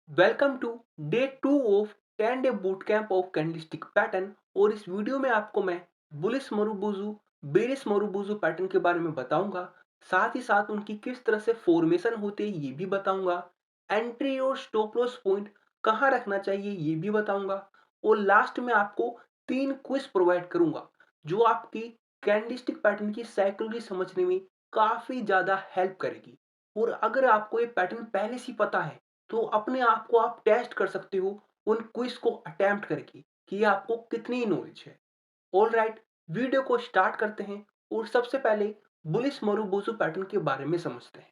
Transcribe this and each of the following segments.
Welcome to day 2 of 10 day boot camp of candlestick pattern. और इस video में आपको मैं bullish marubozu bearish marubozu pattern के बारे में बताऊंगा। साथ ही साथ उनकी किस तरह से फॉर्मेशन होते हैं ये भी बताऊंगा। एंट्री और स्टॉप लॉस पॉइंट कहाँ रखना चाहिए ये भी बताऊंगा। और लास्ट में आपको 3 क्विज प्रोवाइड करूंगा जो आपकी कैंडलस्टिक पैटर्न की साइकोलॉजी समझने में काफी ज्यादा हेल्प करेगी। और अगर आपको ये पैटर्न पहले से ही पता है तो अपने आप को आप टेस्ट कर सकते हो उन क्विज को अटेम्प्ट करके कि आपको कितनी नॉलेज है। ऑल राइट, वीडियो को स्टार्ट करते हैं। और सबसे पहले बुलिस मरुबुजु पैटर्न के बारे में समझते हैं।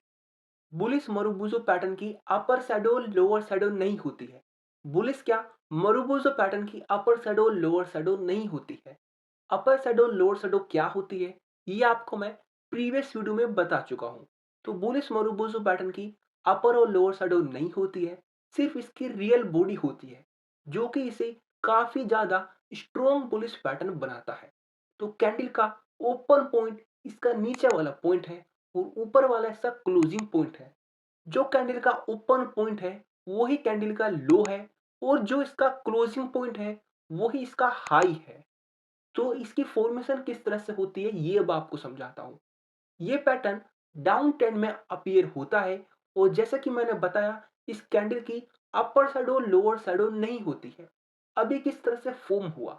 बुलिस मरुबुजु पैटर्न की अपर शैडो लोअर शैडो नहीं होती है। बुलिस क्या, मरुबुजु पैटर्न की अपर शैडो लोअर शैडो नहीं होती है। अपर शैडो लोअर शैडो क्या होती है ये आपको मैं प्रीवियस वीडियो में बता चुका हूं। तो बुलिस मरुबुजु पैटर्न की अपर और लोअर शैडो नहीं होती है, सिर्फ इसकी रियल बॉडी होती है जो कि इसे काफी ज्यादा स्ट्रॉन्ग बुलिश पैटर्न बनाता है। तो कैंडल का ओपन पॉइंट इसका नीचे वाला पॉइंट है और ऊपर वाला इसका क्लोजिंग पॉइंट है। जो कैंडल का ओपन पॉइंट है वही कैंडल का लो है और जो इसका क्लोजिंग पॉइंट है वही इसका हाई है। तो इसकी फॉर्मेशन किस तरह से होती है ये अब आपको समझाता हूं। ये पैटर्न डाउन ट्रेंड में अपीयर होता है और जैसा कि मैंने बताया इस कैंडल की अपर शैडो लोअर शैडो नहीं होती है। अभी किस तरह से फॉर्म हुआ,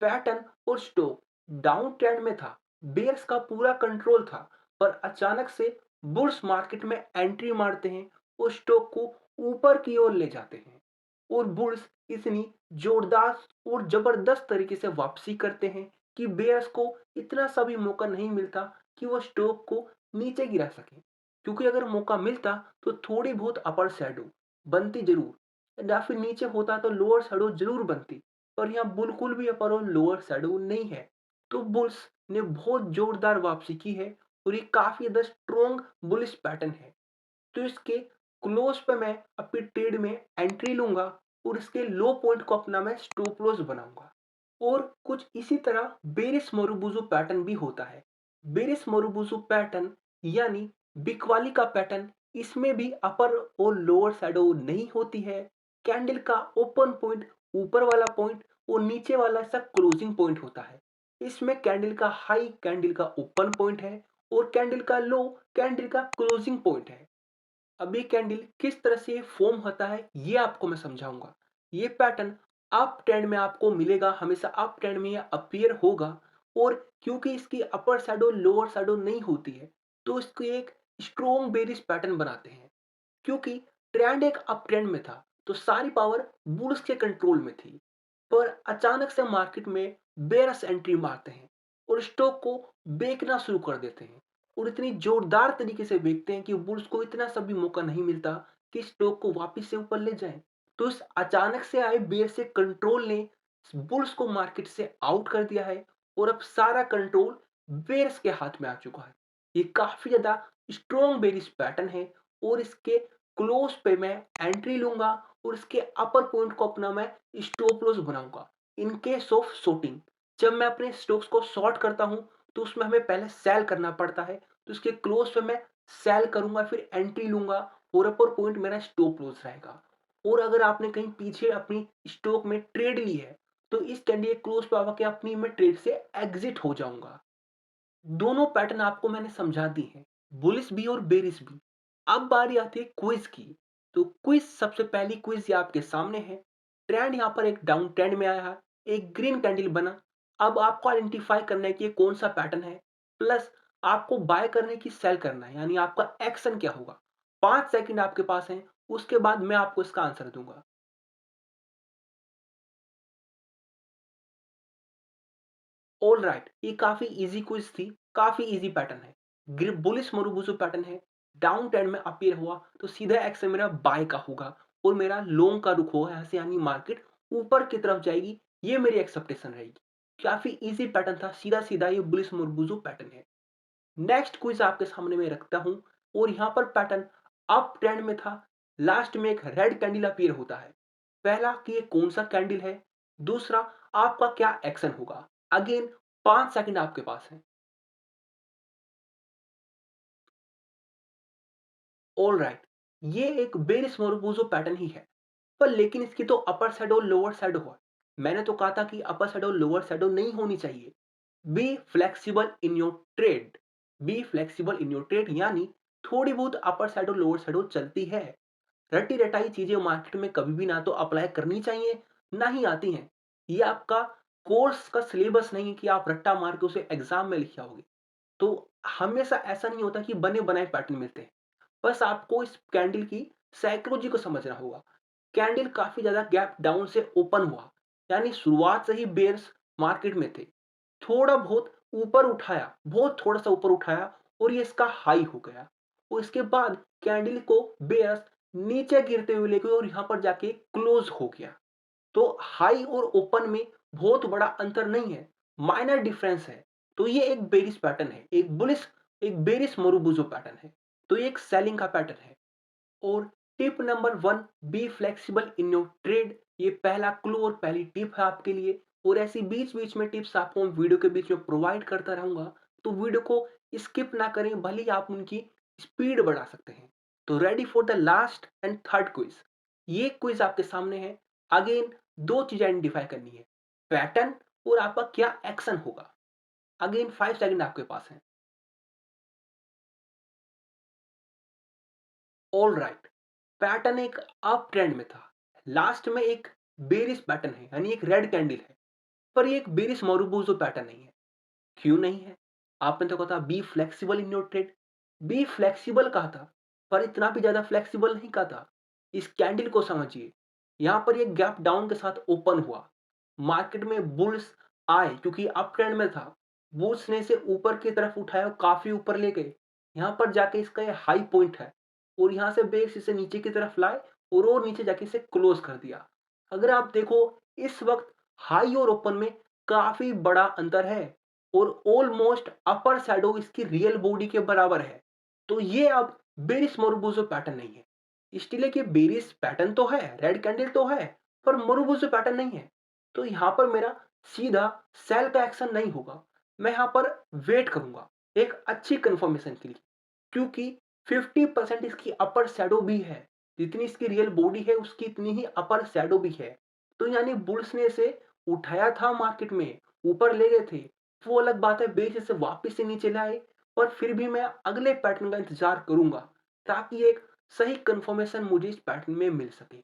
पैटर्न और स्टॉक डाउन ट्रेंड में था, बेयर्स का पूरा कंट्रोल था, पर अचानक से बुल्स मार्केट में एंट्री मारते हैं और स्टॉक को ऊपर की ओर ले जाते हैं। और बुल्स इतनी जोरदार और जबरदस्त तरीके से वापसी करते हैं कि बेयर्स को इतना सा भी मौका नहीं मिलता कि वो स्टॉक को नीचे गिरा सके। क्योंकि अगर मौका मिलता तो थोड़ी बहुत अपर शैडो बनती जरूर, या फिर नीचे होता तो लोअर शैडो जरूर बनती। पर यहाँ बिल्कुल भी अपर और लोअर शैडो नहीं है। तो बुल्स ने बहुत जोरदार वापसी की है और ये काफी ज्यादा स्ट्रॉन्ग बुलिश पैटर्न है। तो इसके क्लोज पे मैं अपनी ट्रेड में एंट्री लूंगा और इसके लो पॉइंट को अपना मैं स्टॉप लॉस बनाऊंगा। और कुछ इसी तरह बेरिस मोरुबुजु पैटर्न भी होता है। बेरिस मोरुबुजु पैटर्न यानी बिकवाली का पैटर्न, इसमें भी अपर और लोअर शैडो नहीं होती है। कैंडल का ओपन पॉइंट ऊपर वाला पॉइंट और नीचे वाला सा क्लोजिंग पॉइंट होता है। इसमें कैंडल का हाई कैंडल का ओपन पॉइंट है और कैंडल का लो कैंडल का क्लोजिंग पॉइंट है। अब ये कैंडल किस तरह से फॉर्म होता है ये आपको मैं समझाऊंगा। ये पैटर्न अप ट्रेंड में आपको मिलेगा, हमेशा अप ट्रेंड में ये अपीयर होगा। और क्योंकि इसकी अपर शैडो लोअर शैडो नहीं होती है तो इसको एक स्ट्रॉन्ग बेरिश पैटर्न बनाते हैं। क्योंकि ट्रेंड एक अप ट्रेंड में था तो सारी पावर बुल्स के कंट्रोल में थी। पर अचानक से मार्केट में बेयर्स एंट्री मारते हैं और स्टॉक को बेचना शुरू कर देते हैं। और इतनी जोरदार तरीके से बेचते हैं कि बुल्स को इतना सा भी मौका नहीं मिलता कि स्टॉक को वापस से ऊपर ले जाएं। तो इस अचानक से आए बेयर से कंट्रोल ने बुल्स को मार्केट से आउट कर दिया है और अब सारा कंट्रोल बेयर्स के हाथ में आ चुका है। ये काफी ज्यादा स्ट्रॉन्ग बेरिश पैटर्न है और इसके क्लोज पे मैं एंट्री लूंगा और इसके अपर पॉइंट को अपना मैं स्टॉप लॉस बनाऊंगा। इन केस ऑफ शॉर्टिंग, जब मैं अपने स्टॉक्स को शॉर्ट करता हूं तो उसमें हमें पहले सेल करना पड़ता है। तो इसके क्लोज पे मैं सेल करूंगा फिर एंट्री लूंगा और अपर पॉइंट मेरा स्टॉप लॉस रहेगा। और अगर आपने कहीं पीछे अपनी स्टॉक में ट्रेड ली है तो इस कैंडी के क्लोज पे आके अपनी मैं ट्रेड से एग्जिट हो जाऊंगा। दोनों पैटर्न आपको मैंने समझा दी हैं, बुलिश भी और बेरिश भी। अब बारी आती है क्विज की। तो क्विज, सबसे पहली क्विज ये आपके सामने है। ट्रेंड यहाँ पर एक डाउन ट्रेंड में आया है, एक ग्रीन कैंडल बना। अब आपको आइडेंटिफाई करना है कि ये कौन सा पैटर्न है, प्लस आपको बाय करने की सेल करना है, यानी आपका एक्शन क्या होगा। 5 सेकंड आपके पास है, उसके बाद मैं आपको इसका आंसर दूंगा। ऑल राइट, ये काफी इजी क्विज थी, काफी इजी पैटर्न है, बुलिश मोरुबुजु पैटर्न है। डाउन ट्रेंड में अपीयर हुआ तो सीधा एक्शन मेरा बाय का होगा और मेरा लॉन्ग का रुख होगा यहाँ से, यानी मार्केट ऊपर की तरफ जाएगी, ये मेरी एक्सपेक्टेशन रहेगी। काफी इजी पैटर्न था, सीधा सीधा ये बुलिश मोरुबुजु पैटर्न है। नेक्स्ट क्विज आपके सामने मैं रखता हूं और यहाँ पर पैटर्न अप ट्रेंड में था। लास्ट में एक रेड कैंडल अपीयर होता है। पहला कि ये कौन सा कैंडल है, दूसरा आपका क्या एक्शन होगा। अगेन 5 सेकंड आपके पास है। ऑल राइट, ये एक बेरिस मोरबुजो पैटर्न ही है। पर लेकिन इसकी तो अपर शैडो और लोअर शैडो है। मैंने तो कहा था कि अपर शैडो और लोअर शैडो नहीं होनी चाहिए। Be flexible in your trade. Be flexible in your trade यानी थोड़ी बहुत अपर शैडो लोअर शैडो चलती है। रटी रटाई चीजें मार्केट में कभी भी ना तो अप्लाई करनी चाहिए, ना ही आती हैं। ये आपका कोर्स का सिलेबस नहीं है कि आप रट्टा मार के उसे एग्जाम में लिख आओगे। तो हमेशा ऐसा नहीं होता कि बने बनाए पैटर्न मिलते हैं। बस आपको इस कैंडल की साइकोलॉजी को समझना होगा। कैंडल काफी ज्यादा गैप डाउन से ओपन हुआ, यानी शुरुआत से ही बेयर्स मार्केट में थे। थोड़ा बहुत ऊपर उठाया, बहुत थोड़ा सा ऊपर उठाया और ये इसका हाई हो गया। और इसके बाद कैंडल को बेयर्स नीचे गिरते हुए ले गए और यहां पर जाके क्लोज हो गया। तो हाई और ओपन में बहुत बड़ा अंतर नहीं है, माइनर डिफरेंस है। तो ये एक बेरिश पैटर्न है, एक बेरिश मोरुबुजो पैटर्न है। तो ये एक सेलिंग का पैटर्न है। और tip number 1, be flexible in your trade. ये पहला क्लू और पहली टिप है आपके लिए। और ऐसी बीच-बीच में टिप्स आपको मैं वीडियो के बीच में प्रोवाइड करता रहूँगा। तो वीडियो को स्किप ना करें, भले ही आप उनकी स्पीड बढ़ा सकते हैं। तो ready for the last and third quiz. ये क्विज़ आपके सामने है। अगेन 2 चीज़ें आइडेंटिफाई करनी है, पैटर्न और आपका क्या एक्शन होगा। अगेन 5 सेकंड आपके पास है। ऑलराइट, पैटर्न एक अप ट्रेंड में था। लास्ट में एक बेरिश पैटर्न है, यानी एक रेड कैंडल है। पर ये एक बेरिश मोरुबुजो पैटर्न नहीं है। क्यों नहीं है? आपने तो कहा था be flexible in your trade. Be flexible कहा था, पर इतना भी ज्यादा फ्लेक्सिबल नहीं कहा था। इस कैंडल को समझिए। यहां पर ये गैप डाउन के साथ ओपन हुआ। मार्केट में बुल्स आए क्योंकि अप ट्रेंड में था। बुल्स ने इसे ऊपर की तरफ उठाया और काफी ऊपर ले गए। यहां पर जाके इसका ये हाई पॉइंट है और यहां से बेस इसे नीचे की तरफ लाए और नीचे जाके इसे क्लोज कर दिया। अगर आप देखो, इस वक्त हाई और ओपन में काफी बड़ा अंतर है और ऑलमोस्ट अपर शैडो इसकी रियल बॉडी के बराबर है। तो ये अब बेरिस मोरुबुजो पैटर्न नहीं है। इसलिए कि बेरिस पैटर्न तो है, रेड कैंडल तो है, पर मोरुबुजो पैटर्न नहीं है। तो यहां पर मेरा सीधा सेल का एक्शन नहीं होगा। मैं यहां पर वेट करूंगा एक अच्छी कंफर्मेशन के लिए, क्योंकि 50% इसकी अपर शैडो भी है। जितनी इसकी रियल बॉडी है उसकी इतनी ही अपर शैडो भी है। तो यानी बुल्स ने इसे उठाया था, मार्केट में ऊपर ले गए थे। वो अलग बात है, बेस इसे वापस से नीचे लाए। पर फिर भी मैं अगले पैटर्न का इंतजार करूंगा ताकि एक सही कंफर्मेशन मुझे इस पैटर्न में मिल सके।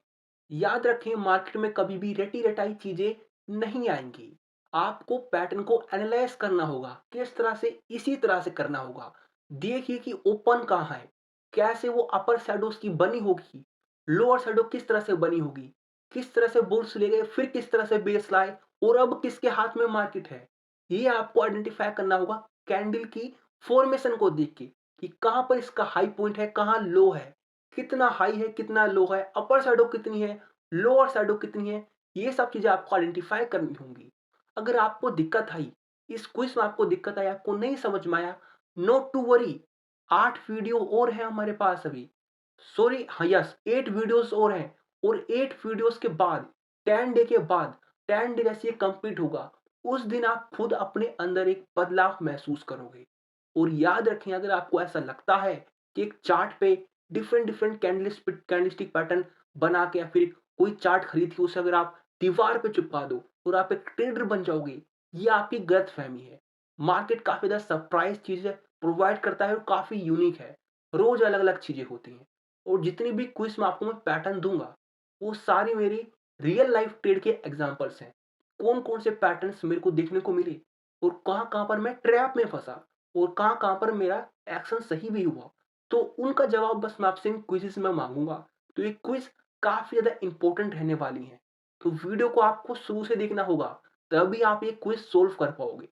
याद रखें, मार्केट में कभी भी रटी रटाई चीजें नहीं आएंगी। आपको पैटर्न को एनालाइज करना होगा, किस तरह से, इसी तरह से करना होगा। देखिए कि ओपन कहाँ है, कैसे वो अपर शैडोज की बनी होगी, लोअर शैडो किस तरह से बनी होगी, किस तरह से बुल्स ले गए, फिर किस तरह से बेस लाए और अब किसके हाथ में मार्केट है। ये आपको आइडेंटिफाई करना होगा कैंडल की फॉर्मेशन को देख के कि कहां पर इसका हाई पॉइंट है, कहां लो है, कितना हाई है, कितना लो है, अपर शैडो कितनी है, लोअर शैडो कितनी है। ये सब चीजें आपको आइडेंटिफाई करनी होंगी। अगर आपको दिक्कत आई, इस क्विज में आपको दिक्कत आई, आपको नहीं समझ में आया, नॉट टू वरी। 8 वीडियो और है हमारे पास अभी। सॉरी, हाँ, यस, 8 वीडियोस और हैं। और 8 वीडियोस के बाद 10 डे के बाद 10 डे जैसे ये कंप्लीट होगा, उस दिन आप खुद अपने अंदर एक बदलाव महसूस करोगे। और याद रखें, अगर आपको ऐसा लगता है कि एक चार्ट पे डिफरेंट डिफरेंट कैंडलस्टिक पैटर्न बना के या फिर कोई चार्ट खरीद के उसे अगर आप दीवार पे चिपका दो और आप एक ट्रेडर बन जाओगे, ये आपकी गलतफहमी है। मार्केट काफी ज्यादा सरप्राइज चीजें प्रोवाइड करता है और काफी यूनिक है। रोज अलग अलग चीजें होती हैं। और जितनी भी क्विज में आपको मैं पैटर्न दूंगा, वो सारी मेरी रियल लाइफ ट्रेड के एग्जांपल्स हैं। कौन कौन से पैटर्न्स मेरे को देखने को मिले और कहाँ कहाँ पर मैं ट्रैप में फंसा और कहाँ कहाँ पर मेरा एक्शन सही भी हुआ, तो उनका जवाब बस मैं आपसे इन क्विज़ेस में माँगूँगा। तो ये क्विज़ काफ़ी ज़्यादा इम्पोर्टेंट रहने वाली हैं। तो वीडियो को आपको शुरू से देखना होगा, तभी आप ये क्विज़ सॉल्व कर पाओगे।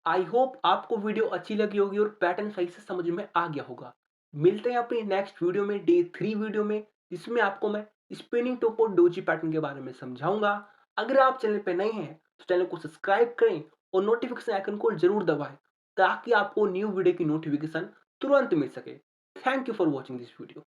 आई होप आपको वीडियो अच्छी लगी होगी और पैटर्न सही से समझ में आ गया होगा। मिलते हैं अपनी नेक्स्ट वीडियो में, डे 3 वीडियो में, जिसमें आपको मैं स्पिनिंग टॉप और डोजी पैटर्न के बारे में समझाऊँगा। अगर आप चैनल पे नए हैं, तो चैनल को सब्सक्राइब करें और नोटिफिकेशन आइकन को ज़रूर दबाएँ, ताकि आपको न्यू वीडियो की नोटिफिकेशन तुरंत मिल सके। Thank you for watching this video.